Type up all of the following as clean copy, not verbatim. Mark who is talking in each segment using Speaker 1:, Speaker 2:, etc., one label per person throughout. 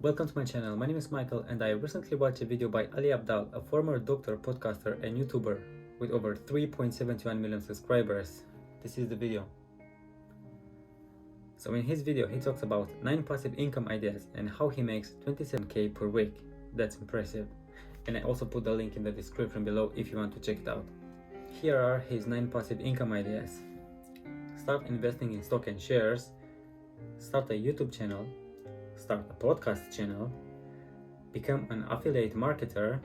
Speaker 1: Welcome to my channel. My name is Michael and I recently watched a video by Ali Abdaal, a former doctor, podcaster and YouTuber with over 3.71 million subscribers. This is the video. So in his video he talks about 9 passive income ideas and how he makes 27k per week. That's impressive. And I also put the link in the description below if you want to check it out. Here are his 9 passive income ideas. Start investing in stock and shares. Start a YouTube channel. Start a podcast channel, become an affiliate marketer,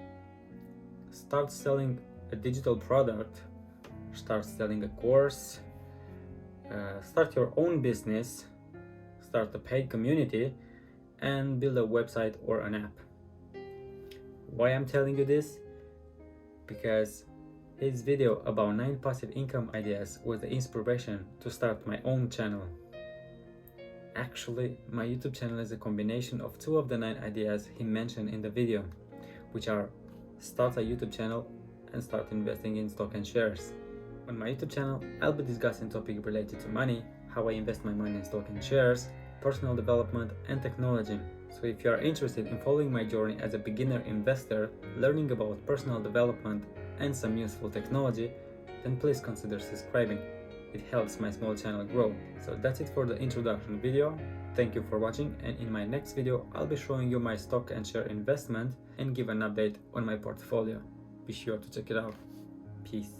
Speaker 1: start selling a digital product, start selling a course, start your own business, start a paid community, and build a website or an app. Why I'm telling you this? Because his video about 9 passive income ideas was the inspiration to start my own channel. Actually, my YouTube channel is a combination of 2 of the 9 ideas he mentioned in the video, which are start a YouTube channel and start investing in stock and shares. On my YouTube channel, I'll be discussing topics related to money, how I invest my money in stock and shares, personal development and technology. So if you are interested in following my journey as a beginner investor, learning about personal development and some useful technology, then please consider subscribing. It helps my small channel grow. So that's it for the introduction video. Thank you for watching, and in my next video I'll be showing you my stock and share investment and give an update on my portfolio. Be sure to check it out. Peace.